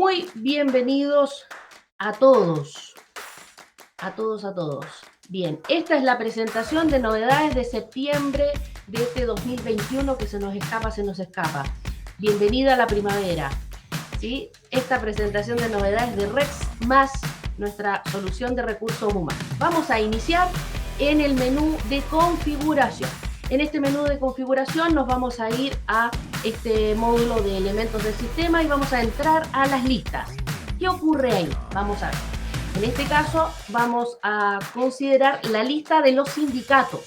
Muy bienvenidos a todos, a todos, a todos. Bien, esta es la presentación de novedades de septiembre de este 2021 que se nos escapa. Bienvenida a la primavera, ¿sí? Esta presentación de novedades de Rex más nuestra solución de recursos humanos. Vamos a iniciar en el menú de configuración. En este menú de configuración nos vamos a ir a este módulo de elementos del sistema y vamos a entrar a las listas. ¿Qué ocurre ahí? Vamos a ver. En este caso vamos a considerar la lista de los sindicatos,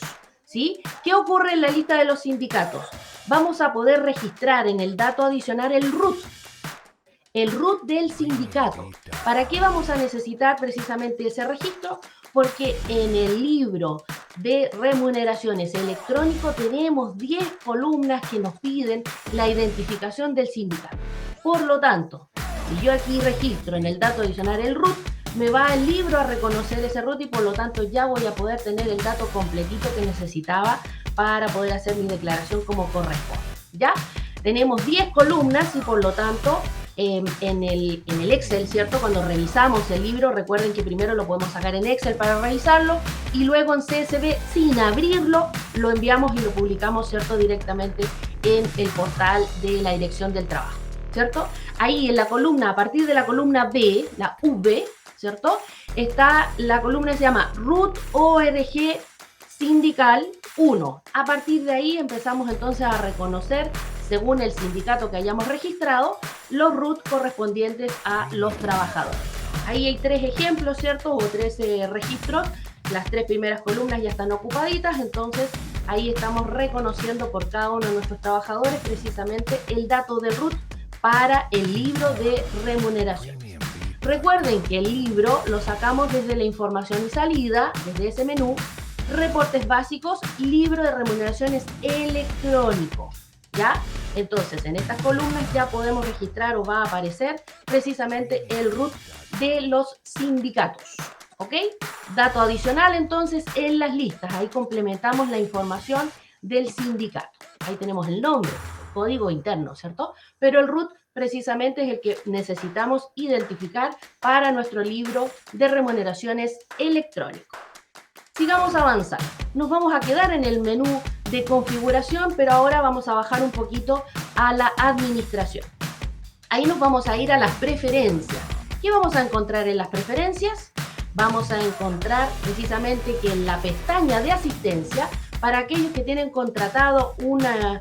¿sí? ¿Qué ocurre en la lista de los sindicatos? Vamos a poder registrar en el dato adicional el root del sindicato. ¿Para qué vamos a necesitar precisamente ese registro? Porque en el libro de remuneraciones electrónico tenemos 10 columnas que nos piden la identificación del sindicato. Por lo tanto, si yo aquí registro en el dato adicional el root, me va el libro a reconocer ese root y por lo tanto ya voy a poder tener el dato completito que necesitaba para poder hacer mi declaración como corresponde. ¿Ya? Tenemos 10 columnas y por lo tanto en el Excel, ¿cierto? Cuando revisamos el libro, recuerden que primero lo podemos sacar en Excel para revisarlo y luego en CSV, sin abrirlo, lo enviamos y lo publicamos, ¿cierto? Directamente en el portal de la Dirección del Trabajo, ¿cierto? Ahí en la columna, a partir de la columna B, la V, ¿cierto? Está la columna que se llama Root ORG Sindical 1. A partir de ahí empezamos entonces a reconocer, según el sindicato que hayamos registrado, los root correspondientes a los trabajadores. Ahí hay 3 ejemplos, ¿cierto? O 13 registros. Las 3 primeras columnas ya están ocupaditas, entonces ahí estamos reconociendo por cada uno de nuestros trabajadores precisamente el dato de root para el libro de remuneración. Recuerden que el libro lo sacamos desde la información y salida, desde ese menú, reportes básicos, libro de remuneraciones electrónico, ¿ya? Entonces, en estas columnas ya podemos registrar o va a aparecer precisamente el root de los sindicatos, ¿ok? Dato adicional, entonces, en las listas. Ahí complementamos la información del sindicato. Ahí tenemos el nombre, código interno, ¿cierto? Pero el root precisamente es el que necesitamos identificar para nuestro libro de remuneraciones electrónico. Sigamos avanzando. Nos vamos a quedar en el menú de configuración, pero ahora vamos a bajar un poquito a la administración. Ahí nos vamos a ir a las preferencias. ¿Qué vamos a encontrar en las preferencias? Vamos a encontrar precisamente que en la pestaña de asistencia, para aquellos que tienen contratado una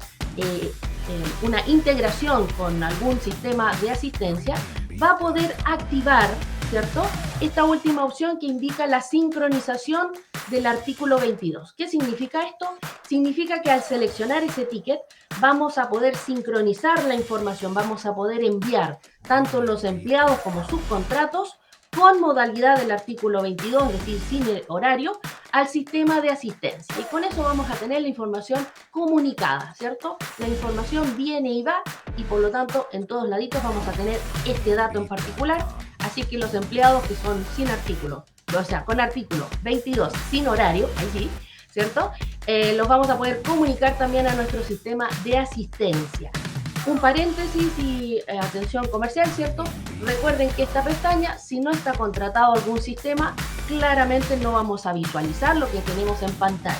integración con algún sistema de asistencia, va a poder activar, ¿cierto?, esta última opción que indica la sincronización del artículo 22. ¿Qué significa esto? Significa que al seleccionar ese ticket vamos a poder sincronizar la información, vamos a poder enviar tanto los empleados como subcontratos con modalidad del artículo 22, es decir, sin horario, al sistema de asistencia. Y con eso vamos a tener la información comunicada, ¿cierto? La información viene y va y por lo tanto en todos laditos vamos a tener este dato en particular. Así que los empleados que son sin artículo, o sea, con artículo 22 sin horario, ahí sí, ¿cierto? Los vamos a poder comunicar también a nuestro sistema de asistencia. Un paréntesis y atención comercial, ¿cierto? Recuerden que esta pestaña, si no está contratado algún sistema, claramente no vamos a visualizar lo que tenemos en pantalla,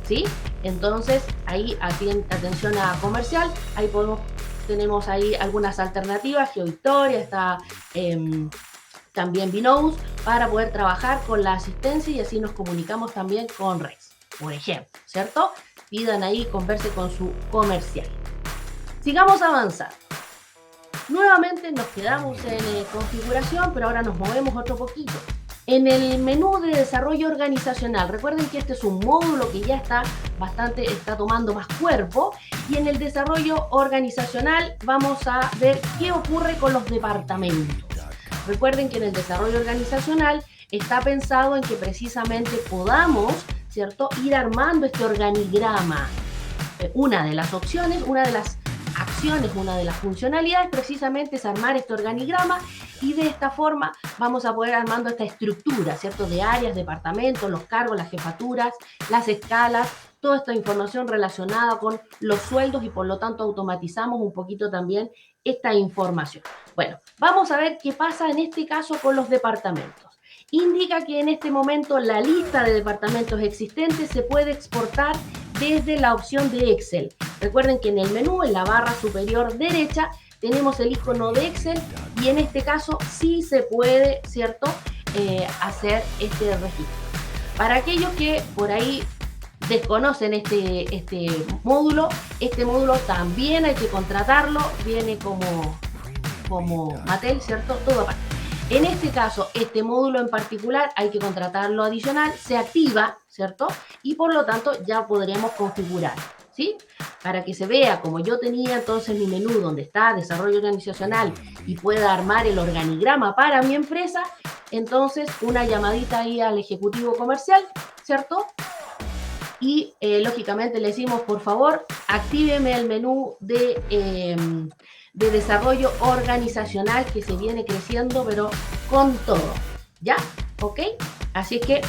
¿sí? Entonces, ahí atención a comercial, ahí tenemos ahí algunas alternativas, GeoVictoria, está también Bnose, para poder trabajar con la asistencia y así nos comunicamos también con Rex, por ejemplo, ¿cierto? Pidan ahí, converse con su comercial. Sigamos avanzando. Nuevamente nos quedamos en configuración, pero ahora nos movemos otro poquito. En el menú de desarrollo organizacional, recuerden que este es un módulo que ya está tomando más cuerpo, y en el desarrollo organizacional vamos a ver qué ocurre con los departamentos. Recuerden que en el desarrollo organizacional está pensado en que precisamente podamos, ¿cierto?, ir armando este organigrama. Una de las opciones, una de las acciones, una de las funcionalidades precisamente es armar este organigrama y de esta forma vamos a poder armando esta estructura, ¿cierto?, de áreas, departamentos, los cargos, las jefaturas, las escalas, toda esta información relacionada con los sueldos y por lo tanto automatizamos un poquito también esta información. Bueno, vamos a ver qué pasa en este caso con los departamentos. Indica que en este momento la lista de departamentos existentes se puede exportar desde la opción de Excel. Recuerden que en el menú, en la barra superior derecha, tenemos el icono de Excel y en este caso sí se puede, ¿cierto?, hacer este registro. Para aquellos que por ahí desconocen este módulo también hay que contratarlo, viene como Mattel, ¿cierto? Todo aparte. En este caso, este módulo en particular hay que contratarlo adicional, se activa, ¿cierto? Y por lo tanto ya podremos configurar, ¿sí? Para que se vea como yo tenía entonces mi menú donde está desarrollo organizacional y pueda armar el organigrama para mi empresa, entonces una llamadita ahí al ejecutivo comercial, ¿cierto? Y lógicamente le decimos, por favor, actíveme el menú de desarrollo organizacional que se viene creciendo, pero con todo, ¿ya? ¿Ok? Así es que,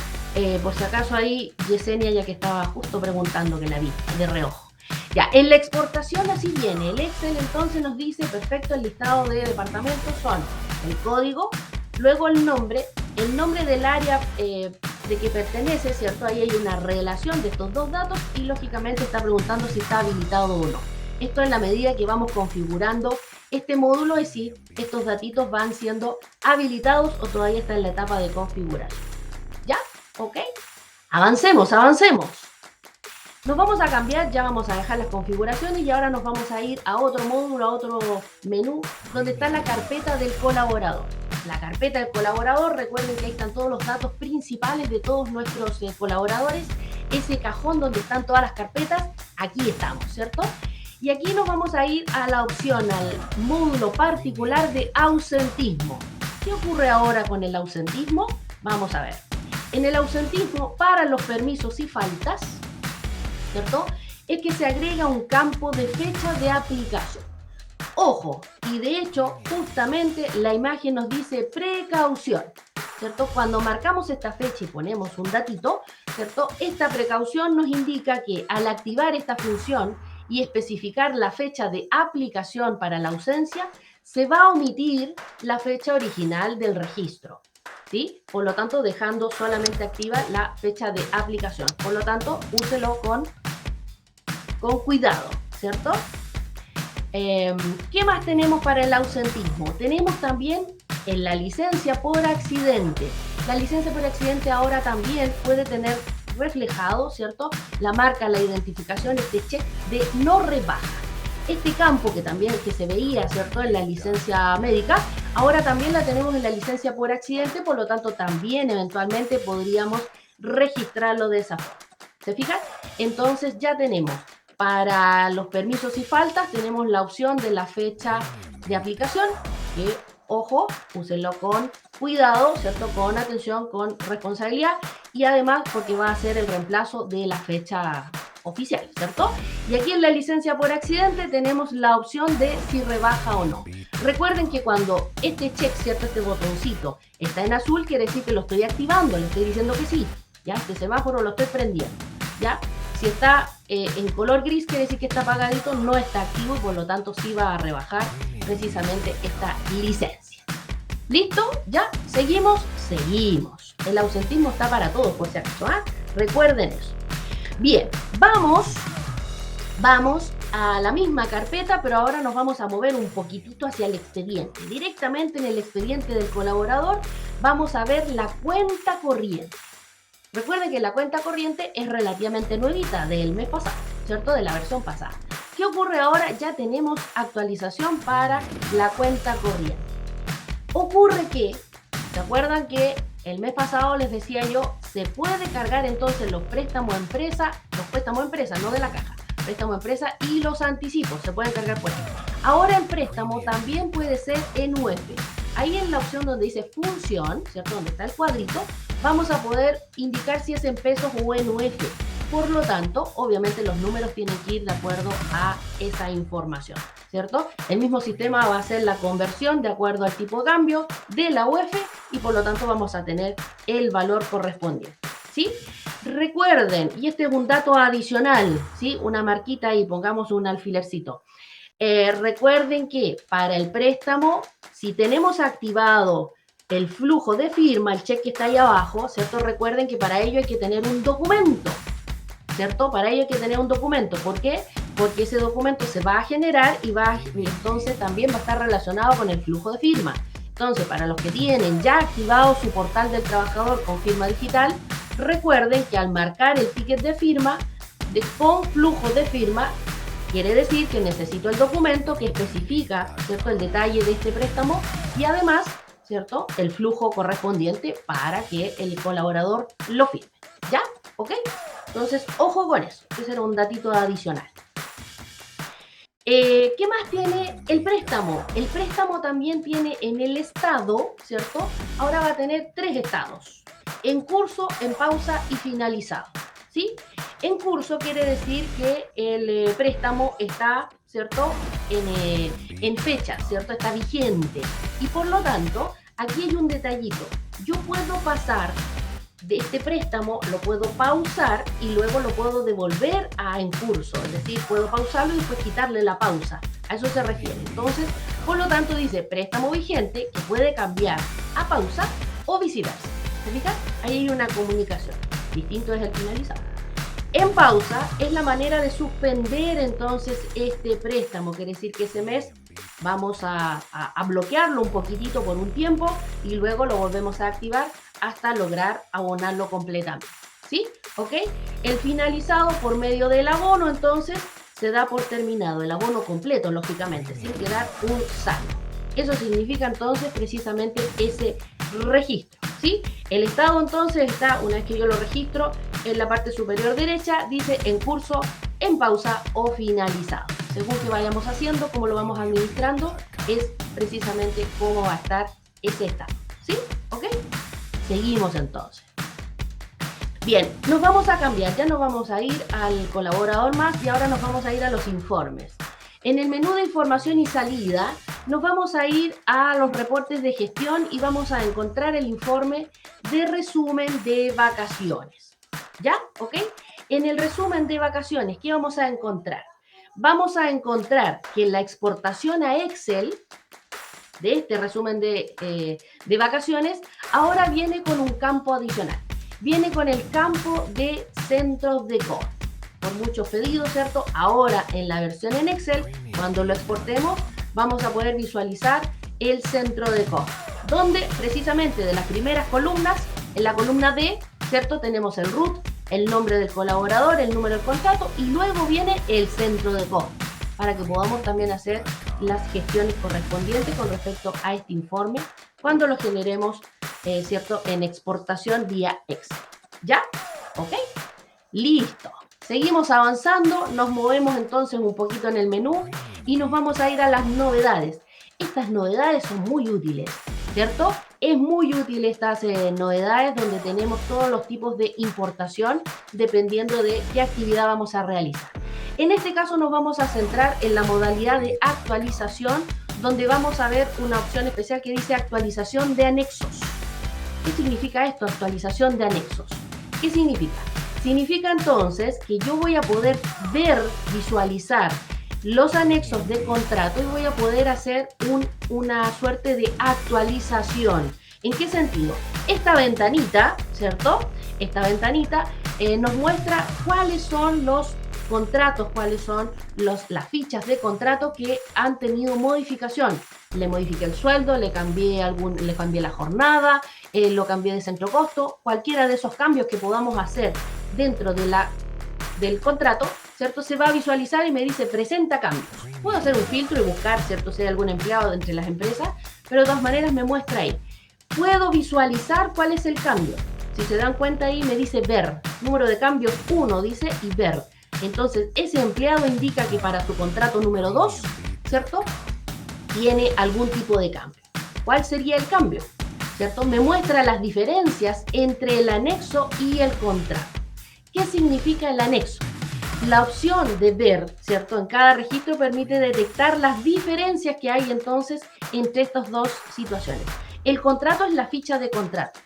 por si acaso ahí, Yesenia, ya que estaba justo preguntando que la vi de reojo. Ya, en la exportación así viene. El Excel entonces nos dice, perfecto, el listado de departamentos son el código, luego el nombre del área de que pertenece, ¿cierto? Ahí hay una relación de estos dos datos y lógicamente está preguntando si está habilitado o no. Esto en la medida que vamos configurando este módulo, es decir, estos datitos van siendo habilitados o todavía está en la etapa de configuración. ¿Ya? ¿Ok? Avancemos. Nos vamos a cambiar, ya vamos a dejar las configuraciones y ahora nos vamos a ir a otro módulo, a otro menú, donde está la carpeta del colaborador. La carpeta del colaborador, recuerden que ahí están todos los datos principales de todos nuestros colaboradores. Ese cajón donde están todas las carpetas, aquí estamos, ¿cierto? Y aquí nos vamos a ir a la opción, al módulo particular de ausentismo. ¿Qué ocurre ahora con el ausentismo? Vamos a ver. En el ausentismo, para los permisos y faltas, ¿cierto?, es que se agrega un campo de fecha de aplicación. Ojo, y de hecho, justamente la imagen nos dice precaución, ¿cierto? Cuando marcamos esta fecha y ponemos un datito, ¿cierto?, esta precaución nos indica que al activar esta función y especificar la fecha de aplicación para la ausencia, se va a omitir la fecha original del registro, ¿sí? Por lo tanto, dejando solamente activa la fecha de aplicación. Por lo tanto, úselo con cuidado, ¿cierto? ¿Qué más tenemos para el ausentismo? Tenemos también en la licencia por accidente. La licencia por accidente ahora también puede tener reflejado, ¿cierto?, la marca, la identificación, este check de no rebaja. Este campo que se veía, ¿cierto?, en la licencia médica, ahora también la tenemos en la licencia por accidente, por lo tanto también eventualmente podríamos registrarlo de esa forma. ¿Se fijan? Entonces ya tenemos para los permisos y faltas, tenemos la opción de la fecha de aplicación, que, ojo, úsenlo con cuidado, ¿cierto?, con atención, con responsabilidad, y además porque va a ser el reemplazo de la fecha oficial, ¿cierto? Y aquí en la licencia por accidente tenemos la opción de si rebaja o no. Recuerden que cuando este check, ¿cierto?, este botoncito está en azul, quiere decir que lo estoy activando, le estoy diciendo que sí, ¿ya? Este semáforo lo estoy prendiendo, ¿ya? Si está en color gris, quiere decir que está apagadito, no está activo y por lo tanto sí va a rebajar precisamente esta licencia. ¿Listo? ¿Ya? ¿Seguimos? Seguimos. El ausentismo está para todos, por si acaso, ¿ah? Recuerden eso. Bien, vamos a la misma carpeta, pero ahora nos vamos a mover un poquitito hacia el expediente. Directamente en el expediente del colaborador vamos a ver la cuenta corriente. Recuerden que la cuenta corriente es relativamente nuevita del mes pasado, ¿cierto?, de la versión pasada. ¿Qué ocurre ahora? Ya tenemos actualización para la cuenta corriente. Ocurre que, ¿se acuerdan que el mes pasado les decía yo, se puede cargar entonces los préstamos empresa, no de la caja, préstamo empresa y los anticipos, se pueden cargar por ahí. Ahora el préstamo también puede ser en UF. Ahí en la opción donde dice función, ¿cierto?, donde está el cuadrito, vamos a poder indicar si es en pesos o en UF. Por lo tanto, obviamente los números tienen que ir de acuerdo a esa información, ¿cierto? El mismo sistema va a hacer la conversión de acuerdo al tipo de cambio de la UF y por lo tanto vamos a tener el valor correspondiente, ¿sí? Recuerden, y este es un dato adicional, ¿sí? Una marquita ahí, pongamos un alfilercito. Recuerden que para el préstamo, si tenemos activado el flujo de firma, el cheque está ahí abajo, ¿cierto? Recuerden que para ello hay que tener un documento, ¿cierto? Para ello hay que tener un documento. ¿Por qué? Porque ese documento se va a generar y entonces también va a estar relacionado con el flujo de firma. Entonces, para los que tienen ya activado su portal del trabajador con firma digital, recuerden que al marcar el ticket de firma con flujo de firma, quiere decir que necesito el documento que especifica, ¿cierto?, el detalle de este préstamo y además, ¿cierto?, el flujo correspondiente para que el colaborador lo firme. ¿Ya? ¿Ok? Entonces, ojo con eso. Ese era un datito adicional. ¿Qué más tiene el préstamo? El préstamo también tiene en el estado, ¿cierto? Ahora va a tener 3 estados: en curso, en pausa y finalizado, ¿sí? En curso quiere decir que el préstamo está, ¿cierto?, en fecha, ¿cierto? Está vigente. Y por lo tanto, aquí hay un detallito. Yo puedo pasar de este préstamo, lo puedo pausar y luego lo puedo devolver en curso, es decir, puedo pausarlo y después quitarle la pausa. A eso se refiere. Entonces, por lo tanto, dice préstamo vigente que puede cambiar a pausa o viceversa. ¿Se fijan? Ahí hay una comunicación. Distinto es el finalizado. En pausa es la manera de suspender entonces este préstamo, quiere decir que ese mes vamos a bloquearlo un poquitito por un tiempo y luego lo volvemos a activar hasta lograr abonarlo completamente, ¿sí? ¿Ok? El finalizado por medio del abono entonces se da por terminado, el abono completo lógicamente, sin quedar un saldo. Eso significa entonces precisamente ese registro, ¿sí? El estado entonces está, una vez que yo lo registro, en la parte superior derecha dice en curso, en pausa o finalizado. Según que vayamos haciendo, cómo lo vamos administrando, es precisamente cómo va a estar ese estado, ¿sí? ¿Ok? Seguimos entonces. Bien, nos vamos a cambiar, ya nos vamos a ir al colaborador más y ahora nos vamos a ir a los informes. En el menú de información y salida nos vamos a ir a los reportes de gestión y vamos a encontrar el informe de resumen de vacaciones. ¿Ya? ¿Ok? En el resumen de vacaciones, ¿qué vamos a encontrar? Vamos a encontrar que la exportación a Excel de este resumen de vacaciones ahora viene con un campo adicional. Viene con el campo de centros de costo. Por muchos pedidos, ¿cierto? Ahora en la versión en Excel, cuando lo exportemos, vamos a poder visualizar el centro de costo, donde precisamente de las primeras columnas, en la columna D, ¿cierto?, tenemos el root, el nombre del colaborador, el número del contrato y luego viene el centro de costo, para que podamos también hacer las gestiones correspondientes con respecto a este informe cuando lo generemos, ¿cierto?, en exportación vía Excel. ¿Ya? ¿Ok? Listo. Seguimos avanzando, nos movemos entonces un poquito en el menú y nos vamos a ir a las novedades. Estas novedades son muy útiles, ¿cierto? Es muy útil estas novedades donde tenemos todos los tipos de importación dependiendo de qué actividad vamos a realizar. En este caso nos vamos a centrar en la modalidad de actualización, donde vamos a ver una opción especial que dice actualización de anexos. ¿Qué significa esto? Actualización de anexos. ¿Qué significa? Significa entonces que yo voy a poder ver, visualizar los anexos de contrato y voy a poder hacer una suerte de actualización. ¿En qué sentido? Esta ventanita, ¿cierto? Esta ventanita nos muestra cuáles son los contratos, cuáles son las fichas de contrato que han tenido modificación. Le modifiqué el sueldo, le cambié la jornada, lo cambié de centro costo, cualquiera de esos cambios que podamos hacer dentro del contrato, ¿cierto?, se va a visualizar y me dice presenta cambios. Puedo hacer un filtro y buscar, ¿cierto?, si hay algún empleado entre las empresas, pero de todas maneras me muestra ahí. Puedo visualizar cuál es el cambio. Si se dan cuenta ahí me dice ver, número de cambios 1 dice y ver. Entonces ese empleado indica que para su contrato número 2, ¿cierto?, tiene algún tipo de cambio. ¿Cuál sería el cambio? ¿Cierto? Me muestra las diferencias entre el anexo y el contrato. ¿Qué significa el anexo? La opción de ver, ¿cierto?, en cada registro permite detectar las diferencias que hay entonces entre estas dos situaciones. El contrato es la ficha de contrato.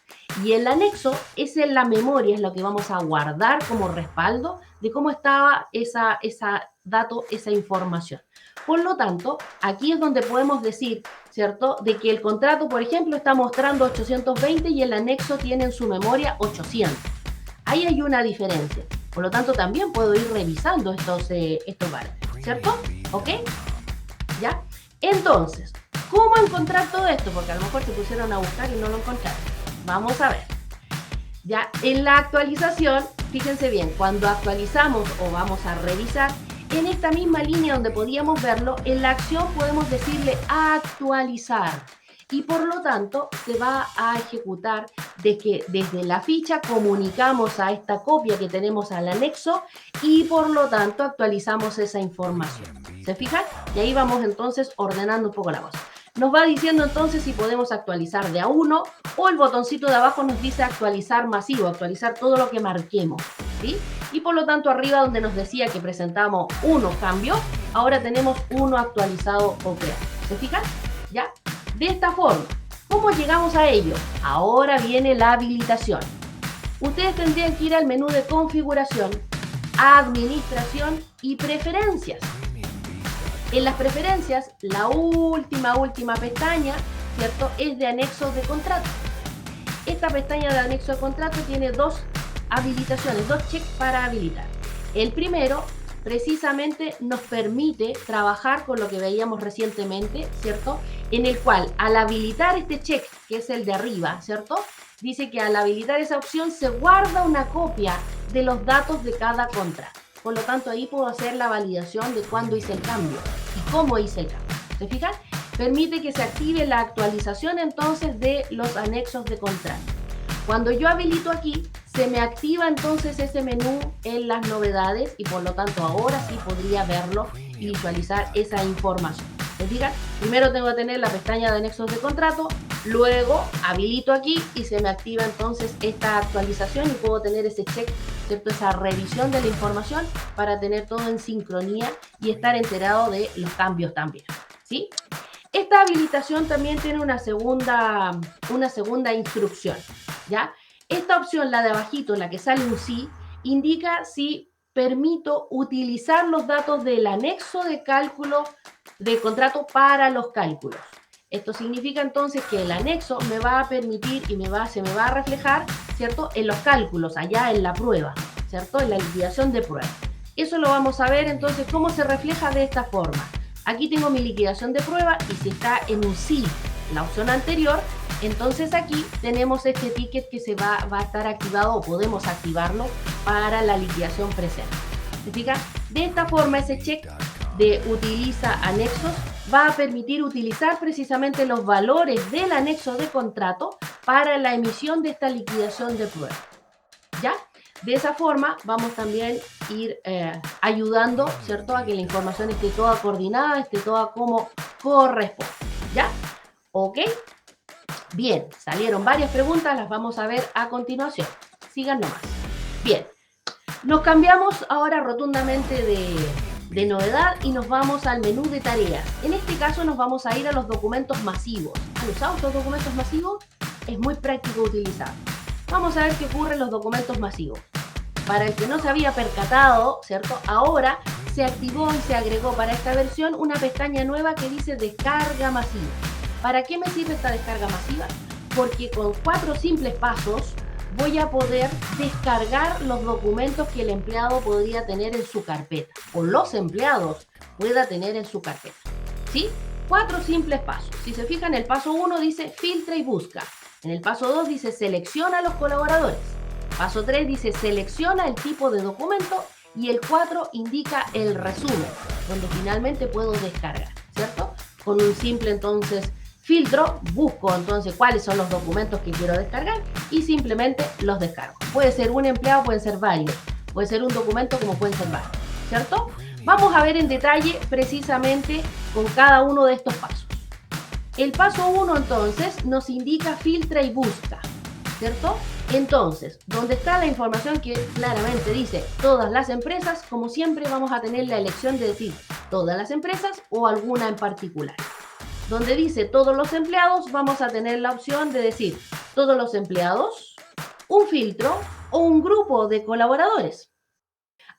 Y el anexo es en la memoria, es lo que vamos a guardar como respaldo de cómo estaba esa dato, esa información. Por lo tanto, aquí es donde podemos decir, ¿cierto?, de que el contrato, por ejemplo, está mostrando 820 y el anexo tiene en su memoria 800. Ahí hay una diferencia. Por lo tanto, también puedo ir revisando estos valores, ¿cierto? ¿Ok? ¿Ya? Entonces, ¿cómo encontrar todo esto? Porque a lo mejor se pusieron a buscar y no lo encontraron. Vamos a ver. Ya, en la actualización, fíjense bien, cuando actualizamos o vamos a revisar, en esta misma línea donde podíamos verlo, en la acción podemos decirle actualizar. Y por lo tanto, se va a ejecutar de que desde la ficha comunicamos a esta copia que tenemos al anexo y por lo tanto actualizamos esa información. ¿Se fijan? Y ahí vamos entonces ordenando un poco la cosa. Nos va diciendo entonces si podemos actualizar de a uno o el botoncito de abajo nos dice actualizar masivo, actualizar todo lo que marquemos, ¿sí? Y por lo tanto arriba donde nos decía que presentamos uno cambio, ahora tenemos uno actualizado o creado. ¿Se fijan? ¿Ya? De esta forma, ¿cómo llegamos a ello? Ahora viene la habilitación. Ustedes tendrían que ir al menú de configuración, administración y preferencias. En las preferencias, la última pestaña, ¿cierto?, es de anexos de contrato. Esta pestaña de anexo de contrato tiene dos habilitaciones, dos checks para habilitar. El primero, precisamente, nos permite trabajar con lo que veíamos recientemente, ¿cierto?, en el cual, al habilitar este check, que es el de arriba, ¿cierto?, dice que al habilitar esa opción se guarda una copia de los datos de cada contrato. Por lo tanto, ahí puedo hacer la validación de cuándo hice el cambio y cómo hice el cambio. ¿Se fijan? Permite que se active la actualización entonces de los anexos de contrato. Cuando yo habilito aquí, se me activa entonces ese menú en las novedades y por lo tanto ahora sí podría verlo y visualizar esa información. ¿Se fijan? Primero tengo que tener la pestaña de anexos de contrato, luego habilito aquí y se me activa entonces esta actualización y puedo tener ese check, ¿cierto?, esa revisión de la información para tener todo en sincronía y estar enterado de los cambios también, ¿sí? Esta habilitación también tiene una segunda instrucción, ¿ya? Esta opción, la de abajito, en la que sale un sí, indica si permito utilizar los datos del anexo de cálculo de contrato para los cálculos. Esto significa entonces que el anexo me va a permitir y se me va a reflejar, ¿cierto?, en los cálculos, allá en la prueba, ¿cierto?, en la liquidación de prueba. Eso lo vamos a ver entonces cómo se refleja de esta forma. Aquí tengo mi liquidación de prueba y si está en un sí, la opción anterior, entonces aquí tenemos este ticket que se va a estar activado o podemos activarlo para la liquidación presente. ¿Se fijan? De esta forma ese check de utiliza anexos va a permitir utilizar precisamente los valores del anexo de contrato para la emisión de esta liquidación de prueba. ¿Ya? De esa forma vamos también a ir ayudando, ¿cierto?, a que la información esté toda coordinada, esté toda como corresponde. ¿Ya? ¿Ok? Bien, salieron varias preguntas, las vamos a ver a continuación. Sigan nomás. Bien, nos cambiamos ahora rotundamente de novedad y nos vamos al menú de tareas. En este caso nos vamos a ir a los documentos masivos. ¿Han usado estos documentos masivos? Es muy práctico utilizar. Vamos a ver qué ocurre en los documentos masivos. Para el que no se había percatado, ¿cierto?, ahora se activó y se agregó para esta versión una pestaña nueva que dice descarga masiva. ¿Para qué me sirve esta descarga masiva? Porque con 4 simples pasos voy a poder descargar los documentos que el empleado podría tener en su carpeta o los empleados pueda tener en su carpeta. ¿Sí? 4 simples pasos. Si se fijan, el paso 1 dice filtra y busca. En el paso 2 dice selecciona a los colaboradores. Paso 3 dice selecciona el tipo de documento y el 4 indica el resumen, donde finalmente puedo descargar, ¿cierto? Con un simple entonces filtro, busco entonces cuáles son los documentos que quiero descargar y simplemente los descargo. Puede ser un empleado, pueden ser varios, puede ser un documento como pueden ser varios, ¿cierto? Vamos a ver en detalle precisamente con cada uno de estos pasos. El paso 1 entonces nos indica filtra y busca, ¿cierto? Entonces, donde está la información que claramente dice todas las empresas, como siempre vamos a tener la elección de decir todas las empresas o alguna en particular. Donde dice todos los empleados, vamos a tener la opción de decir todos los empleados, un filtro o un grupo de colaboradores.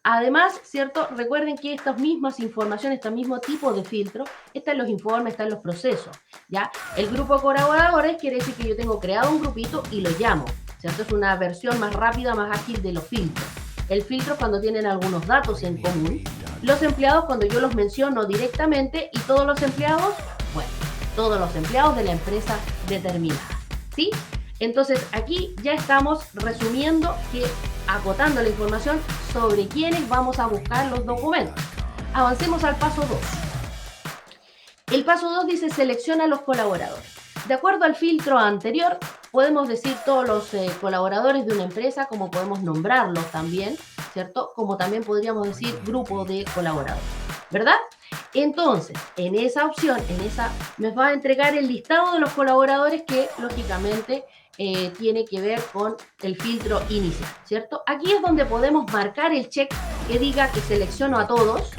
Además, ¿cierto? Recuerden que estas mismas informaciones, este mismo tipo de filtro, está en los informes, está en los procesos, ¿ya? El grupo de colaboradores quiere decir que yo tengo creado un grupito y lo llamo, ¿cierto? Es una versión más rápida, más ágil de los filtros. El filtro es cuando tienen algunos datos en común. Los empleados cuando yo los menciono directamente y todos los empleados, bueno, todos los empleados de la empresa determinada, ¿sí? Entonces aquí ya estamos resumiendo acotando la información sobre quiénes vamos a buscar los documentos. Avancemos al paso 2. El paso 2 dice selecciona los colaboradores. De acuerdo al filtro anterior, podemos decir todos los colaboradores de una empresa, como podemos nombrarlos también, ¿cierto? Como también podríamos decir grupo de colaboradores, ¿verdad? Entonces, en esa opción, nos va a entregar el listado de los colaboradores que, lógicamente, tiene que ver con el filtro inicial, ¿cierto? Aquí es donde podemos marcar el check que diga que selecciono a todos,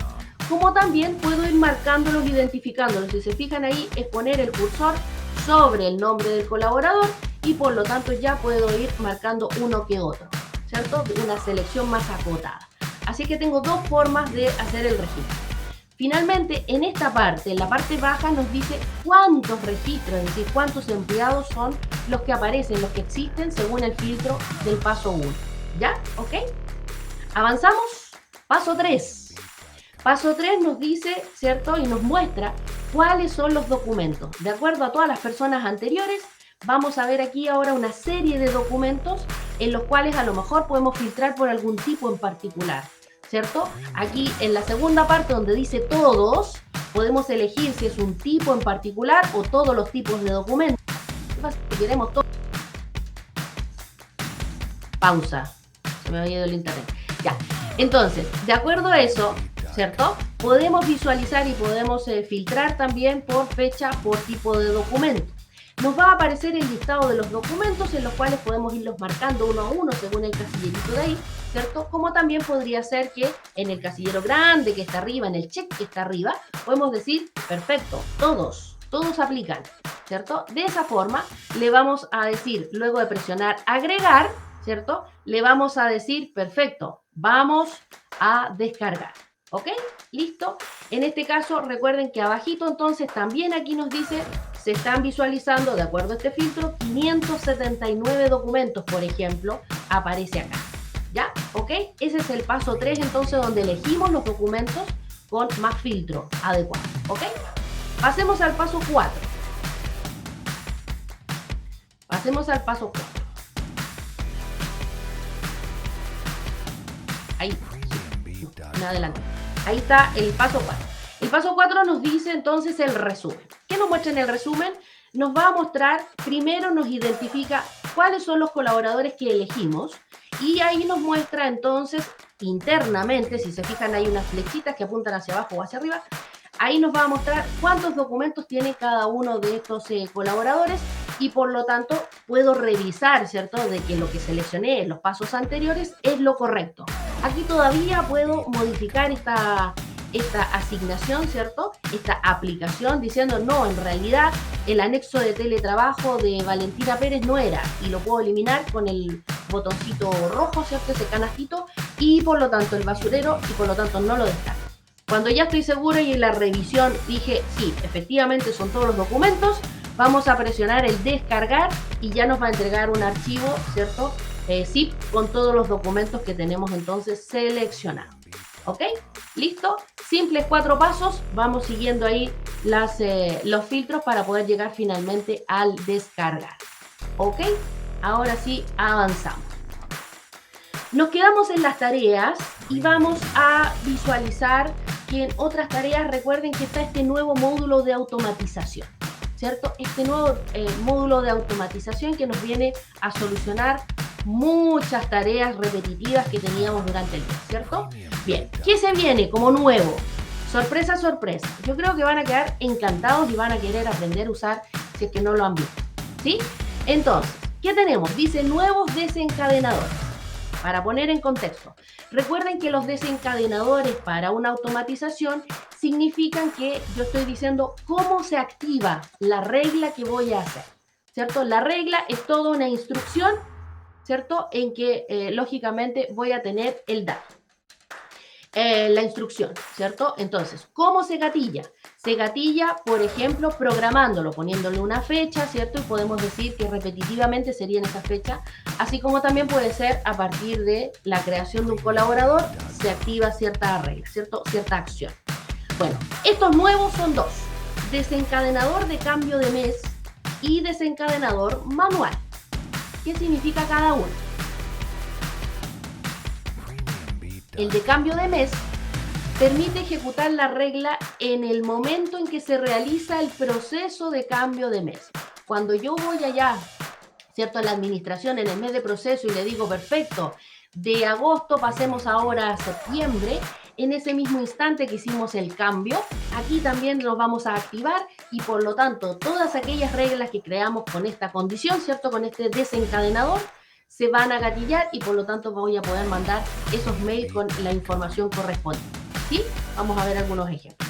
como también puedo ir marcándolos, identificándolos. Si se fijan ahí, es poner el cursor sobre el nombre del colaborador y por lo tanto ya puedo ir marcando uno que otro, ¿cierto? Una selección más acotada. Así que tengo dos formas de hacer el registro. Finalmente, en esta parte, en la parte baja, nos dice cuántos registros, es decir, cuántos empleados son los que aparecen, los que existen según el filtro del paso 1. ¿Ya? ¿Ok? Avanzamos. Paso 3. Paso 3 nos dice, ¿cierto? Y nos muestra cuáles son los documentos. De acuerdo a todas las personas anteriores, vamos a ver aquí ahora una serie de documentos en los cuales a lo mejor podemos filtrar por algún tipo en particular, ¿cierto? Aquí en la segunda parte donde dice todos, podemos elegir si es un tipo en particular o todos los tipos de documentos. Si queremos todo. Pausa. Se me había ido el internet. Ya. Entonces, de acuerdo a eso, ¿cierto? Podemos visualizar y podemos filtrar también por fecha, por tipo de documento. Nos va a aparecer el listado de los documentos en los cuales podemos irlos marcando uno a uno según el casillerito de ahí, ¿cierto? Como también podría ser que en el casillero grande que está arriba, en el check que está arriba, podemos decir, perfecto, todos aplican, ¿cierto? De esa forma le vamos a decir, luego de presionar agregar, ¿cierto? Le vamos a decir, perfecto, vamos a descargar, ¿ok? ¿Listo? En este caso, recuerden que abajito entonces también aquí nos dice se están visualizando, de acuerdo a este filtro, 579 documentos, por ejemplo, aparece acá. ¿Ya? ¿Ok? Ese es el paso 3, entonces, donde elegimos los documentos con más filtro adecuado. ¿Ok? Pasemos al paso 4. Pasemos al paso 4. Ahí. No, adelante. Ahí está el paso 4. El paso 4 nos dice entonces el resumen. ¿Qué nos muestra en el resumen? Nos va a mostrar, primero nos identifica cuáles son los colaboradores que elegimos y ahí nos muestra entonces internamente, si se fijan hay unas flechitas que apuntan hacia abajo o hacia arriba, ahí nos va a mostrar cuántos documentos tiene cada uno de estos colaboradores y por lo tanto puedo revisar, ¿cierto?, de que lo que seleccioné en los pasos anteriores es lo correcto. Aquí todavía puedo modificar esta asignación, ¿cierto? Esta aplicación diciendo, no, en realidad el anexo de teletrabajo de Valentina Pérez no era y lo puedo eliminar con el botoncito rojo, ¿cierto? Ese canastito y por lo tanto el basurero y por lo tanto no lo descargo. Cuando ya estoy segura y en la revisión dije, sí, efectivamente son todos los documentos, vamos a presionar el descargar y ya nos va a entregar un archivo, ¿cierto? Zip con todos los documentos que tenemos entonces seleccionados. ¿Ok? ¿Listo? Simples 4 pasos. Vamos siguiendo ahí los filtros para poder llegar finalmente al descargar. ¿Ok? Ahora sí, avanzamos. Nos quedamos en las tareas y vamos a visualizar que en otras tareas recuerden que está este nuevo módulo de automatización, ¿cierto? Este nuevo módulo de automatización que nos viene a solucionar muchas tareas repetitivas que teníamos durante el día, ¿cierto? Bien, ¿qué se viene como nuevo? Sorpresa, sorpresa. Yo creo que van a quedar encantados y van a querer aprender a usar si es que no lo han visto, ¿sí? Entonces, ¿qué tenemos? Dice nuevos desencadenadores. Para poner en contexto, recuerden que los desencadenadores para una automatización significan que yo estoy diciendo cómo se activa la regla que voy a hacer, ¿cierto? La regla es toda una instrucción, ¿cierto? En que, lógicamente, voy a tener el dato. La instrucción, ¿cierto? Entonces, ¿cómo se gatilla? Se gatilla, por ejemplo, programándolo, poniéndole una fecha, ¿cierto? Y podemos decir que repetitivamente sería en esa fecha, así como también puede ser a partir de la creación de un colaborador, se activa cierta regla, ¿cierto? Cierta acción. Bueno, estos nuevos son dos: desencadenador de cambio de mes y desencadenador manual. ¿Qué significa cada uno? El de cambio de mes permite ejecutar la regla en el momento en que se realiza el proceso de cambio de mes. Cuando yo voy allá, ¿cierto?, a la administración en el mes de proceso y le digo, perfecto, de agosto pasemos ahora a septiembre, en ese mismo instante que hicimos el cambio, aquí también los vamos a activar y por lo tanto todas aquellas reglas que creamos con esta condición, ¿cierto?, con este desencadenador, se van a gatillar y por lo tanto voy a poder mandar esos mails con la información correspondiente. ¿Sí? Vamos a ver algunos ejemplos.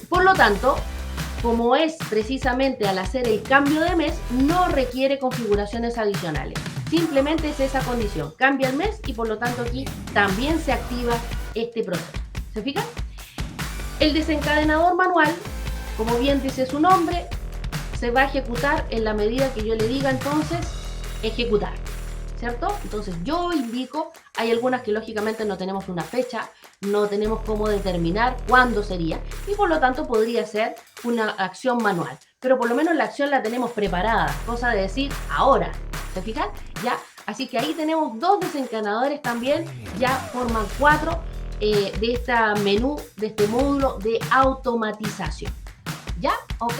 Por lo tanto, como es precisamente al hacer el cambio de mes, no requiere configuraciones adicionales. Simplemente es esa condición. Cambia el mes y por lo tanto aquí también se activa este proceso. ¿Se fijan? El desencadenador manual, como bien dice su nombre, se va a ejecutar en la medida que yo le diga entonces ejecutar, ¿cierto? Entonces yo indico, hay algunas que lógicamente no tenemos una fecha, no tenemos cómo determinar cuándo sería y por lo tanto podría ser una acción manual, pero por lo menos la acción la tenemos preparada, cosa de decir ahora, ¿se fijan? Ya, así que ahí tenemos dos desencadenadores también, ya forman 4 de este menú, de este módulo de automatización, ¿ya? ¿Ok?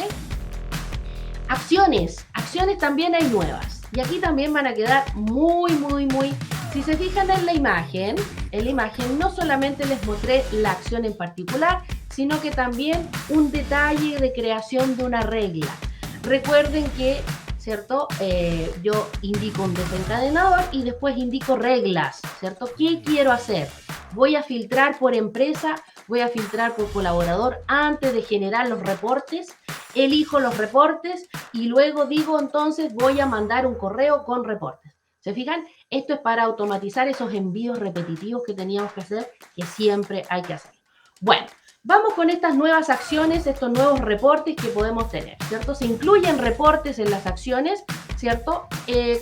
Acciones también hay nuevas. Y aquí también van a quedar muy. Si se fijan en la imagen no solamente les mostré la acción en particular, sino que también un detalle de creación de una regla. Recuerden que, ¿cierto? Yo indico un desencadenador y después indico reglas, ¿cierto? ¿Qué quiero hacer? Voy a filtrar por empresa, voy a filtrar por colaborador antes de generar los reportes. Elijo los reportes y luego digo entonces voy a mandar un correo con reportes. ¿Se fijan? Esto es para automatizar esos envíos repetitivos que teníamos que hacer, que siempre hay que hacer. Bueno, vamos con estas nuevas acciones, estos nuevos reportes que podemos tener, ¿cierto? Se incluyen reportes en las acciones, ¿cierto?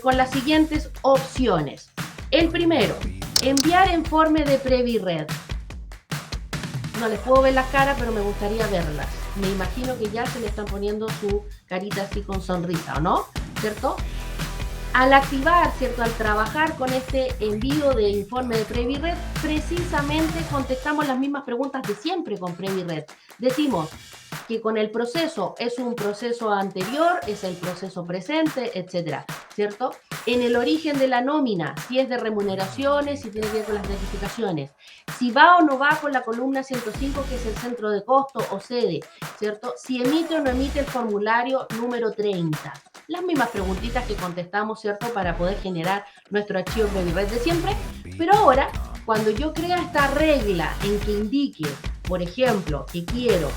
Con las siguientes opciones. El primero, enviar informe de Previred. No les puedo ver las caras, pero me gustaría verlas. Me imagino que ya se le están poniendo su carita así con sonrisa, ¿o no? ¿Cierto? Al activar, ¿cierto? Al trabajar con este envío de informe de Previred, precisamente contestamos las mismas preguntas de siempre con Previred. Decimos que con el proceso es un proceso anterior, es el proceso presente, etcétera, ¿cierto? En el origen de la nómina, si es de remuneraciones, si tiene que ver con las gratificaciones, si va o no va con la columna 105, que es el centro de costo o sede, ¿cierto? Si emite o no emite el formulario número 30. Las mismas preguntitas que contestamos, ¿cierto? Para poder generar nuestro archivo Previred de siempre. Pero ahora, cuando yo crea esta regla en que indique, por ejemplo, que quiero,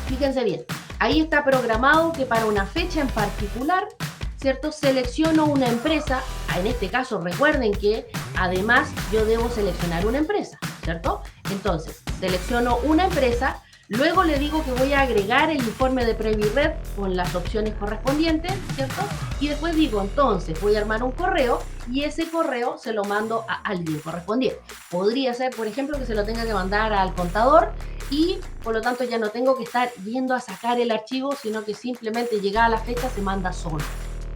fíjense bien, ahí está programado que para una fecha en particular, ¿cierto? Selecciono una empresa. En este caso, recuerden que además yo debo seleccionar una empresa, ¿cierto? Entonces, selecciono una empresa, luego le digo que voy a agregar el informe de Previred con las opciones correspondientes, ¿cierto? Y después digo, entonces, voy a armar un correo y ese correo se lo mando a alguien correspondiente. Podría ser, por ejemplo, que se lo tenga que mandar al contador y por lo tanto ya no tengo que estar yendo a sacar el archivo, sino que simplemente llegada la fecha se manda solo.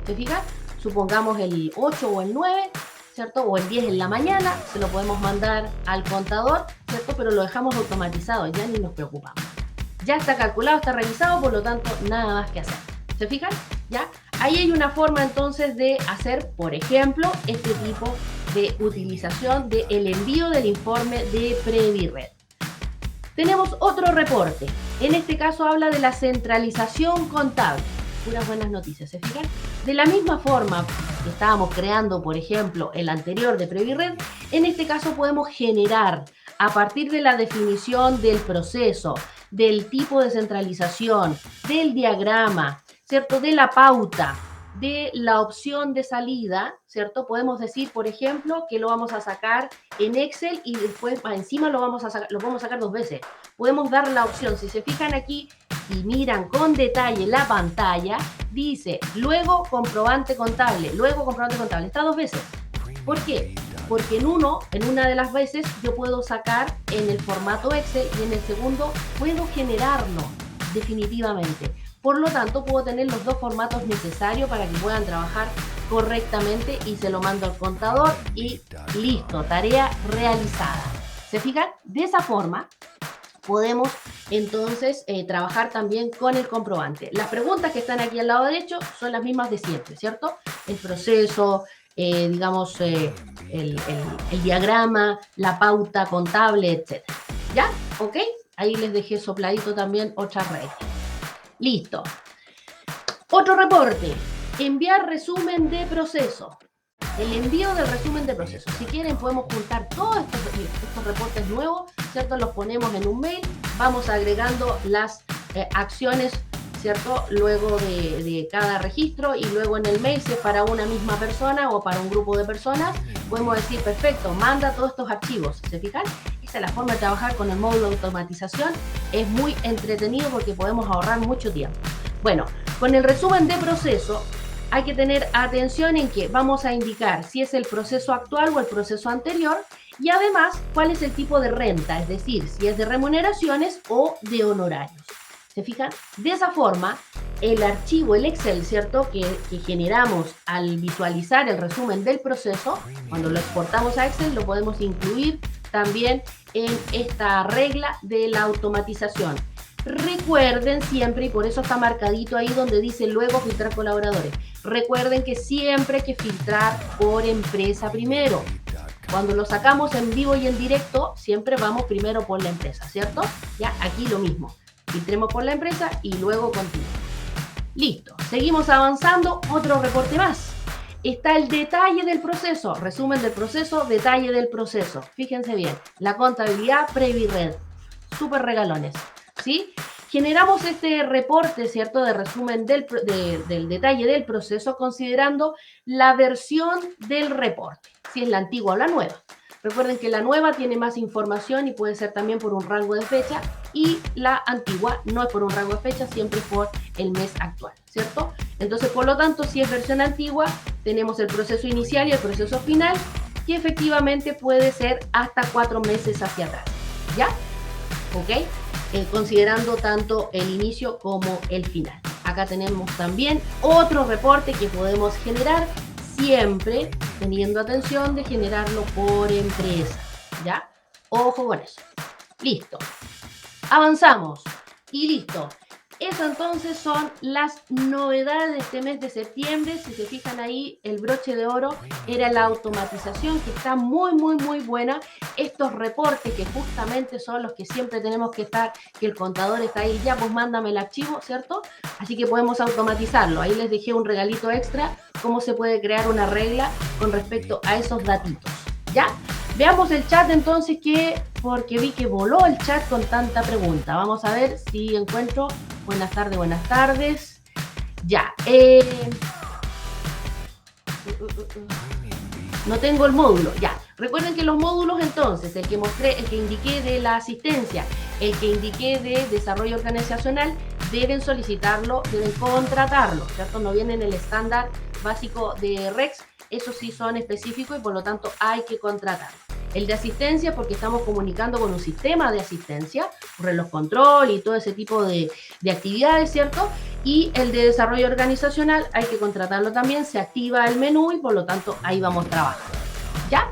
¿Se fijan? Supongamos el 8 o el 9, ¿cierto? O el 10 en la mañana, se lo podemos mandar al contador, ¿cierto? Pero lo dejamos automatizado, ya ni nos preocupamos. Ya está calculado, está revisado, por lo tanto, nada más que hacer. ¿Se fijan? ¿Ya? Ahí hay una forma entonces de hacer, por ejemplo, este tipo de utilización del envío del informe de Previred. Tenemos otro reporte. En este caso habla de la centralización contable. Puras buenas noticias, ¿se fijan? De la misma forma que estábamos creando, por ejemplo, el anterior de Previred, en este caso podemos generar, a partir de la definición del proceso, del tipo de centralización, del diagrama, ¿cierto? De la pauta, de la opción de salida, ¿cierto? Podemos decir, por ejemplo, que lo vamos a sacar en Excel y después encima lo podemos sacar 2 veces. Podemos dar la opción, si se fijan aquí y miran con detalle la pantalla, dice luego comprobante contable, está 2 veces. ¿Por qué? Porque en una de las veces yo puedo sacar en el formato Excel y en el segundo puedo generarlo definitivamente. Por lo tanto, puedo tener los 2 formatos necesarios para que puedan trabajar correctamente y se lo mando al contador y listo, tarea realizada. ¿Se fijan? De esa forma podemos entonces trabajar también con el comprobante. Las preguntas que están aquí al lado derecho son las mismas de siempre, ¿cierto? El proceso, digamos, el diagrama, la pauta contable, etc. ¿Ya? ¿Ok? Ahí les dejé sopladito también otras reglas. Listo. Otro reporte. Enviar resumen de proceso. El envío del resumen de proceso. Si quieren podemos juntar todos estos reportes nuevos, ¿cierto? Los ponemos en un mail, vamos agregando las acciones, ¿cierto? Luego de cada registro y luego en el mail, si es para una misma persona o para un grupo de personas, podemos decir, perfecto, manda todos estos archivos. ¿Se fijan? Esa es la forma de trabajar con el módulo de automatización. Es muy entretenido porque podemos ahorrar mucho tiempo. Bueno, con el resumen de proceso hay que tener atención en que vamos a indicar si es el proceso actual o el proceso anterior y además cuál es el tipo de renta, es decir, si es de remuneraciones o de honorarios. ¿Se fijan? De esa forma, el archivo, el Excel, ¿cierto? Que generamos al visualizar el resumen del proceso, cuando lo exportamos a Excel, lo podemos incluir también en esta regla de la automatización. Recuerden siempre, y por eso está marcadito ahí donde dice luego filtrar colaboradores, recuerden que siempre hay que filtrar por empresa primero. Cuando lo sacamos en vivo y en directo, siempre vamos primero por la empresa, ¿cierto? Ya, aquí lo mismo. Filtremos por la empresa y luego continuamos. Listo, seguimos avanzando, otro reporte más. Está el detalle del proceso, resumen del proceso, detalle del proceso. Fíjense bien, la contabilidad Previred, súper regalones, ¿sí? Generamos este reporte, ¿cierto?, de resumen del detalle del proceso considerando la versión del reporte, si es la antigua o la nueva. Recuerden que la nueva tiene más información y puede ser también por un rango de fecha y la antigua no es por un rango de fecha, siempre es por el mes actual, ¿cierto? Entonces, por lo tanto, si es versión antigua, tenemos el proceso inicial y el proceso final, que efectivamente puede ser hasta 4 meses hacia atrás, ¿ya? ¿Ok? Considerando tanto el inicio como el final. Acá tenemos también otro reporte que podemos generar siempre teniendo atención de generarlo por empresa, ¿ya? Ojo con eso. Listo. Avanzamos. Y listo. Eso entonces son las novedades de este mes de septiembre. Si se fijan ahí, el broche de oro era la automatización, que está muy, muy, muy buena. Estos reportes que justamente son los que siempre tenemos que estar, que el contador está ahí, ya pues mándame el archivo, ¿cierto? Así que podemos automatizarlo. Ahí les dejé un regalito extra, cómo se puede crear una regla con respecto a esos datitos, ¿ya? Veamos el chat entonces, porque vi que voló el chat con tanta pregunta. Vamos a ver si encuentro. Buenas tardes, buenas tardes. Ya. No tengo el módulo. Ya. Recuerden que los módulos entonces, el que mostré, el que indiqué de la asistencia, el que indiqué de desarrollo organizacional, deben solicitarlo, deben contratarlo, ¿cierto? No viene en el estándar básico de REX. Esos sí son específicos y por lo tanto hay que contratarlo. El de asistencia, porque estamos comunicando con un sistema de asistencia, reloj control y todo ese tipo de actividades, ¿cierto? Y el de desarrollo organizacional hay que contratarlo también, se activa el menú y por lo tanto ahí vamos trabajando, ¿ya?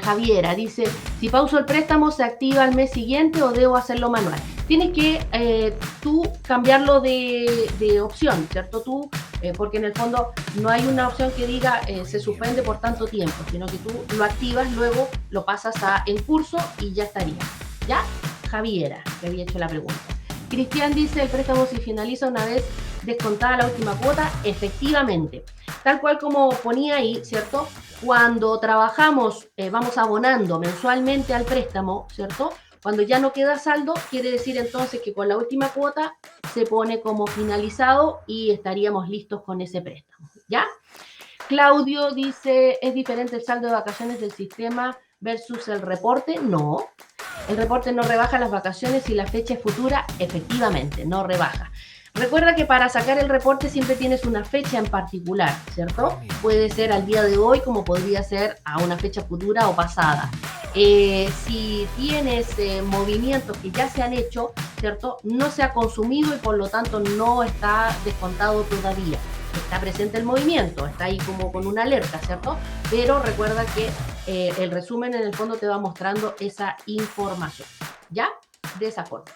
Javiera dice, si pauso el préstamo, ¿se activa el mes siguiente o debo hacerlo manual? Tienes que tú cambiarlo de opción, ¿cierto? Tú, porque en el fondo no hay una opción que diga se suspende por tanto tiempo, sino que tú lo activas, luego lo pasas a en curso y ya estaría. ¿Ya? Javiera, que había hecho la pregunta. Cristian dice, el préstamo se finaliza una vez descontada la última cuota. Efectivamente, tal cual como ponía ahí, ¿cierto? Cuando trabajamos, vamos abonando mensualmente al préstamo, ¿cierto? Cuando ya no queda saldo, quiere decir entonces que con la última cuota se pone como finalizado y estaríamos listos con ese préstamo, ¿ya? Claudio dice, ¿es diferente el saldo de vacaciones del sistema versus el reporte? No, el reporte no rebaja las vacaciones y la fecha es futura, efectivamente, no rebaja. Recuerda que para sacar el reporte siempre tienes una fecha en particular, ¿cierto? Puede ser al día de hoy como podría ser a una fecha futura o pasada. Si tienes movimientos que ya se han hecho, ¿cierto? No se ha consumido y por lo tanto no está descontado todavía. Está presente el movimiento, está ahí como con una alerta, ¿cierto? Pero recuerda que el resumen en el fondo te va mostrando esa información, ¿ya? De esa forma.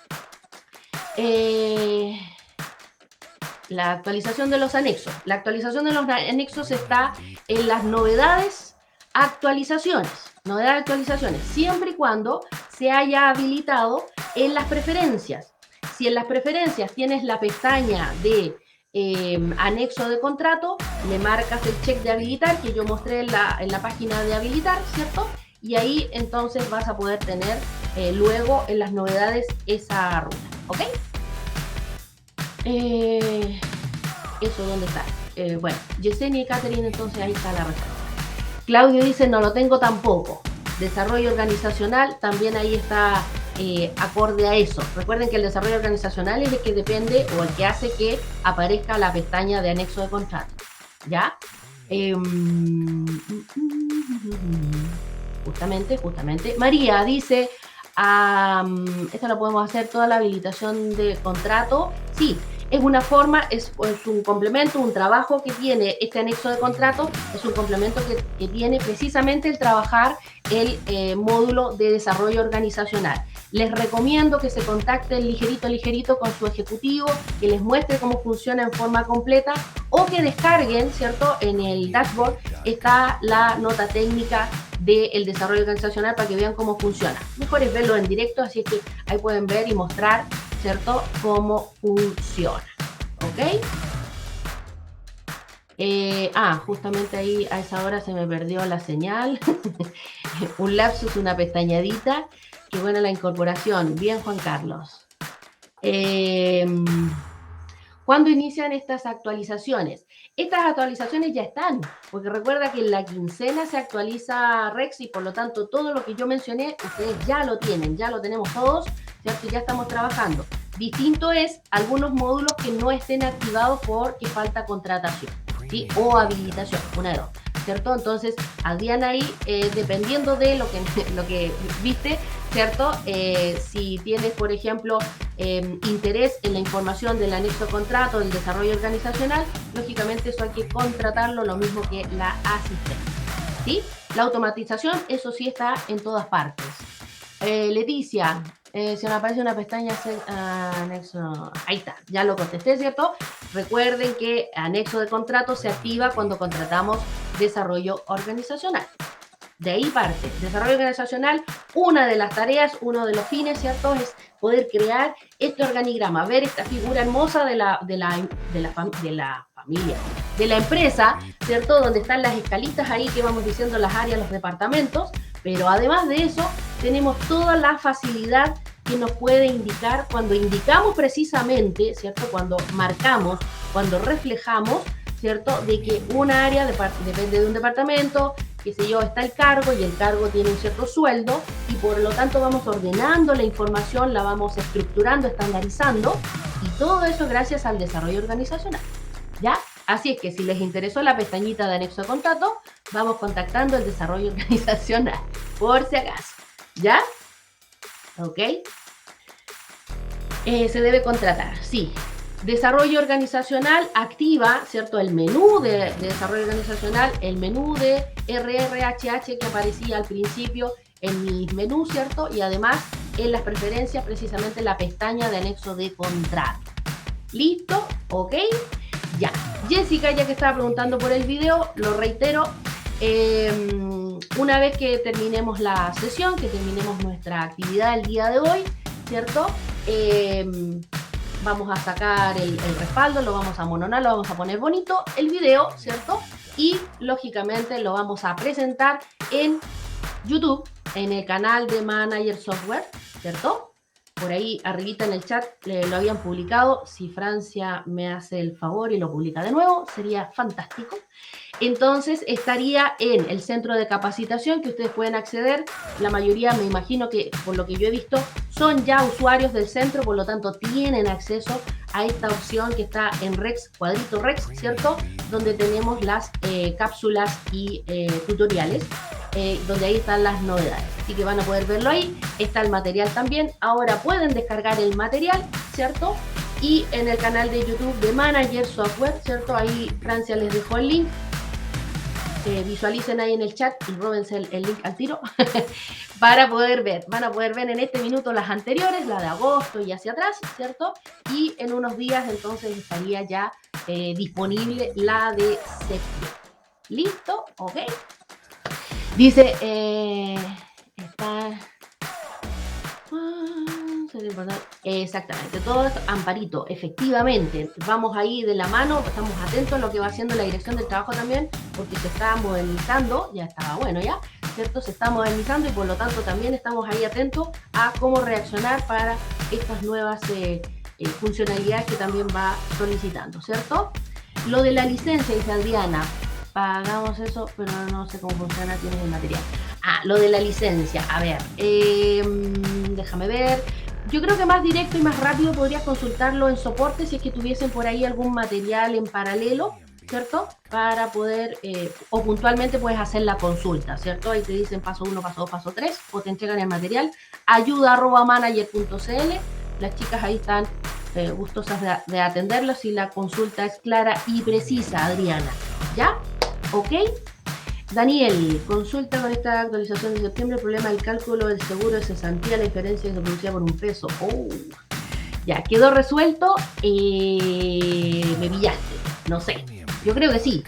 La actualización de los anexos. La actualización de los anexos está en las novedades, actualizaciones. Novedades, actualizaciones, siempre y cuando se haya habilitado en las preferencias. Si en las preferencias tienes la pestaña de anexo de contrato, le marcas el check de habilitar que yo mostré en la página de habilitar, ¿cierto? Y ahí entonces vas a poder tener luego en las novedades esa ruta, ¿ok? Eso, ¿dónde está? Bueno, Yesenia y Catherine, entonces ahí está la respuesta. Claudio dice, no lo tengo tampoco. Desarrollo organizacional, también ahí está acorde a eso. Recuerden que el desarrollo organizacional es el que depende o el que hace que aparezca la pestaña de anexo de contrato. ¿Ya? Justamente. María dice, esto lo podemos hacer toda la habilitación de contrato. Sí, es una forma, es un complemento, un trabajo que tiene este anexo de contrato, es un complemento que tiene precisamente el trabajar el módulo de desarrollo organizacional. Les recomiendo que se contacten ligerito con su ejecutivo, que les muestre cómo funciona en forma completa o que descarguen, ¿cierto? En el dashboard está la nota técnica del desarrollo organizacional para que vean cómo funciona. Mejor es verlo en directo, así que ahí pueden ver y mostrar, ¿cierto?, cómo funciona. ¿Ok? Justamente ahí a esa hora se me perdió la señal. Un lapsus, una pestañadita. Qué buena la incorporación. Bien, Juan Carlos. ¿Cuándo inician estas actualizaciones? Estas actualizaciones ya están, porque recuerda que en la quincena se actualiza Rex y por lo tanto todo lo que yo mencioné, ustedes ya lo tienen, ya lo tenemos todos, ¿cierto? Ya estamos trabajando. Distinto es algunos módulos que no estén activados porque falta contratación, ¿sí? O habilitación, una de dos, ¿cierto? Entonces, Adriana ahí, dependiendo de lo que viste, ¿cierto? Si tienes, por ejemplo, interés en la información del anexo de contrato, del desarrollo organizacional, lógicamente eso hay que contratarlo, lo mismo que la asistencia, ¿sí? La automatización, eso sí está en todas partes. Leticia, se me aparece una pestaña anexo, ahí está, ya lo contesté, ¿cierto? Recuerden que anexo de contrato se activa cuando contratamos desarrollo organizacional. De ahí parte, desarrollo organizacional, una de las tareas, uno de los fines, ¿cierto? Es poder crear este organigrama, ver esta figura hermosa de la familia, de la empresa, ¿cierto? Donde están las escalitas ahí que vamos diciendo las áreas, los departamentos, pero además de eso tenemos toda la facilidad que nos puede indicar cuando indicamos precisamente, ¿cierto? Cuando marcamos, cuando reflejamos, ¿cierto? De que una área depende de un departamento, qué sé yo, está el cargo y el cargo tiene un cierto sueldo y por lo tanto vamos ordenando la información, la vamos estructurando, estandarizando y todo eso gracias al desarrollo organizacional, ¿ya? Así es que si les interesó la pestañita de anexo de contrato, vamos contactando el desarrollo organizacional, por si acaso, ¿ya? ¿Ok? Se debe contratar, sí. Desarrollo organizacional activa, ¿cierto? El menú de desarrollo organizacional, el menú de RRHH que aparecía al principio en mis menús, ¿cierto? Y además en las preferencias precisamente la pestaña de anexo de contrato. ¿Listo? ¿Ok? Ya. Jessica, ya que estaba preguntando por el video, lo reitero. Una vez que terminemos la sesión, que terminemos nuestra actividad el día de hoy, ¿cierto? Vamos a sacar el respaldo, lo vamos a mononar, lo vamos a poner bonito, el video, ¿cierto? Y lógicamente lo vamos a presentar en YouTube, en el canal de Manager Software, ¿cierto? por ahí arribita en el chat lo habían publicado. Si Francia me hace el favor y lo publica de nuevo, sería fantástico. Entonces estaría en el centro de capacitación que ustedes pueden acceder. La mayoría, me imagino que por lo que yo he visto, son ya usuarios del centro, por lo tanto tienen acceso a esta opción que está en Rex, cuadrito Rex, ¿cierto? Donde tenemos las cápsulas y tutoriales, donde ahí están las novedades. Así que van a poder verlo ahí. Está el material también. Ahora pueden descargar el material, ¿cierto? Y en el canal de YouTube de Manager Software, ¿cierto? Ahí Francia les dejó el link. Visualicen ahí en el chat y róbense el link al tiro para poder ver. Van a poder ver en este minuto las anteriores, la de agosto y hacia atrás, ¿cierto? Y en unos días entonces estaría ya disponible la de septiembre. ¿Listo? ¿Ok? Dice, está... Exactamente, todo esto, Amparito, efectivamente, vamos ahí de la mano, estamos atentos a lo que va haciendo la dirección del trabajo también, porque se está modernizando, ya estaba bueno ya, ¿cierto? Se está modernizando y por lo tanto también estamos ahí atentos a cómo reaccionar para estas nuevas funcionalidades que también va solicitando, ¿cierto? Lo de la licencia, dice Adriana, pagamos eso, pero no sé cómo funciona, tienes el material. Lo de la licencia, a ver, déjame ver. Yo creo que más directo y más rápido podrías consultarlo en soporte si es que tuviesen por ahí algún material en paralelo, ¿cierto? Para poder, o puntualmente puedes hacer la consulta, ¿cierto? Ahí te dicen paso 1, paso 2, paso 3, o te entregan el material, ayuda@manager.cl. Las chicas ahí están gustosas de atenderlos si la consulta es clara y precisa, Adriana. ¿Ya? ¿Ok? Daniel, consulta con esta actualización de septiembre el problema del cálculo del seguro de cesantía, la diferencia se producía por un peso. Ya, quedó resuelto. Me pillaste. No sé. Yo creo que sí.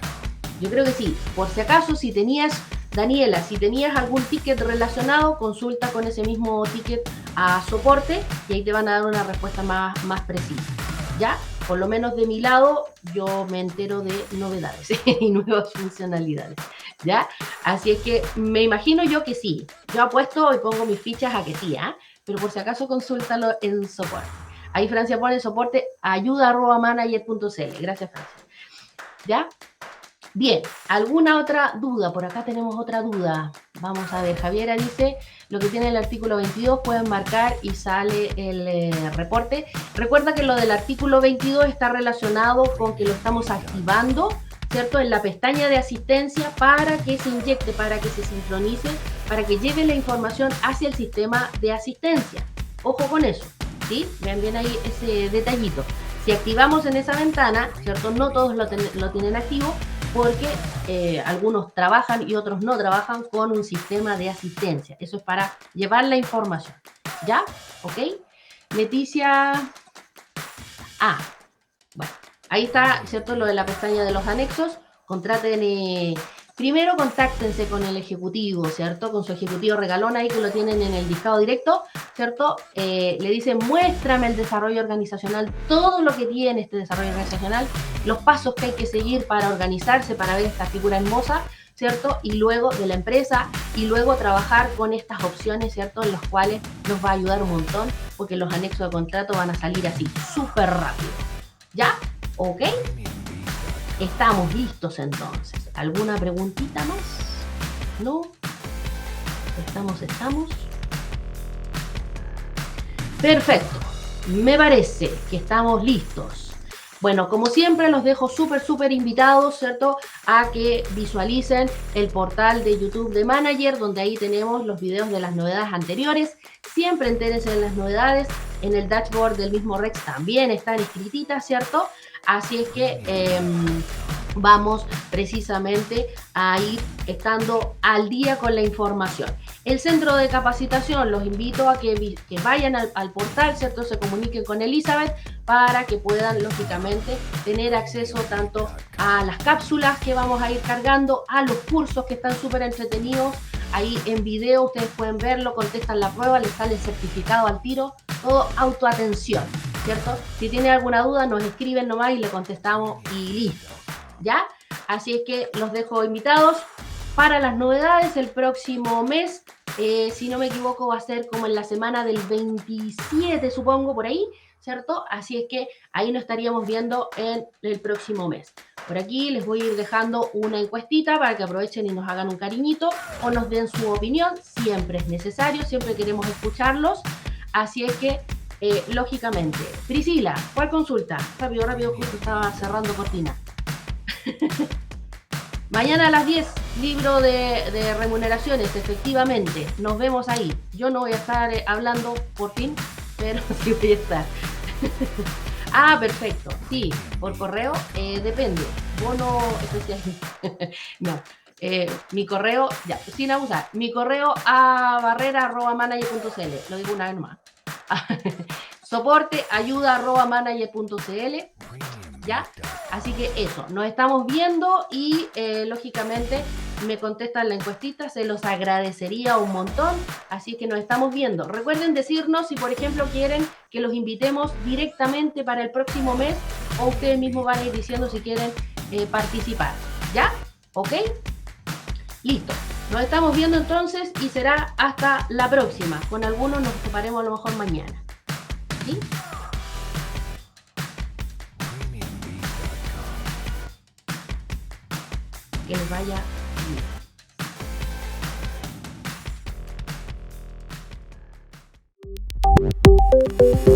Por si acaso, si tenías, Daniela, si tenías algún ticket relacionado, consulta con ese mismo ticket a soporte y ahí te van a dar una respuesta más precisa. ¿Ya? Por lo menos de mi lado, yo me entero de novedades y nuevas funcionalidades, ¿ya? Así es que me imagino yo que sí. Yo apuesto y pongo mis fichas a que sí, ¿eh? Pero por si acaso consúltalo en soporte. Ahí Francia pone soporte ayuda@manager.cl. Gracias, Francia. ¿Ya? Bien, ¿alguna otra duda? Por acá tenemos otra duda. Vamos a ver, Javiera dice, lo que tiene el artículo 22 pueden marcar y sale el reporte. Recuerda que lo del artículo 22 está relacionado con que lo estamos activando, ¿cierto? En la pestaña de asistencia para que se inyecte, para que se sincronice, para que lleve la información hacia el sistema de asistencia. Ojo con eso, ¿sí? Vean bien ahí ese detallito. Si activamos en esa ventana, ¿cierto? No todos lo tienen activo, porque algunos trabajan y otros no trabajan con un sistema de asistencia. Eso es para llevar la información. ¿Ya? ¿Ok? Leticia. Bueno, ahí está, ¿cierto? Lo de la pestaña de los anexos. Contraten, primero contáctense con el ejecutivo, ¿cierto? Con su ejecutivo regalón ahí que lo tienen en el discado directo, ¿cierto? Le dicen, muéstrame el desarrollo organizacional, todo lo que tiene este desarrollo organizacional, los pasos que hay que seguir para organizarse, para ver esta figura hermosa, ¿cierto? Y luego de la empresa, y luego trabajar con estas opciones, ¿cierto? En los cuales nos va a ayudar un montón, porque los anexos de contrato van a salir así, súper rápido. ¿Ya? ¿Ok? Estamos listos entonces. ¿Alguna preguntita más? ¿No? Estamos. Perfecto. Me parece que estamos listos. Bueno, como siempre los dejo súper invitados, ¿cierto? A que visualicen el portal de YouTube de Manager, donde ahí tenemos los videos de las novedades anteriores. Siempre entérense en las novedades. En el dashboard del mismo Rex también están escrititas, ¿cierto? Así es que vamos precisamente a ir estando al día con la información. El centro de capacitación, los invito a que vayan al portal, ¿cierto? Se comuniquen con Elizabeth para que puedan, lógicamente, tener acceso tanto a las cápsulas que vamos a ir cargando, a los cursos que están súper entretenidos. Ahí en video ustedes pueden verlo, contestan la prueba, les sale el certificado al tiro, todo autoatención, ¿cierto? Si tienen alguna duda, nos escriben nomás y le contestamos y listo, ¿ya? Así es que los dejo invitados para las novedades el próximo mes. Si no me equivoco, va a ser como en la semana del 27, supongo, por ahí, ¿cierto? Así es que ahí nos estaríamos viendo en el próximo mes. Por aquí les voy a ir dejando una encuestita para que aprovechen y nos hagan un cariñito o nos den su opinión. Siempre es necesario, siempre queremos escucharlos. Así es que, lógicamente. Priscila, ¿cuál consulta? Rápido, rápido, justo estaba cerrando cortina. Mañana a las 10, libro de remuneraciones, efectivamente. Nos vemos ahí. Yo no voy a estar hablando por fin, pero sí voy a estar. Ah, perfecto. Sí, por correo, depende. Bono especialista. No. Mi correo, ya, sin abusar. Mi correo a barrera@manager.cl. Lo digo una vez más. Soporte ayuda@manager.cl. ¿Ya? Así que eso, nos estamos viendo y lógicamente me contestan la encuestita, se los agradecería un montón, así que nos estamos viendo. Recuerden decirnos si por ejemplo quieren que los invitemos directamente para el próximo mes o ustedes mismos van a ir diciendo si quieren participar, ¿ya? ¿Ok? Listo. Nos estamos viendo entonces y será hasta la próxima. Con algunos nos toparemos a lo mejor mañana. ¿Sí? Que les vaya bien.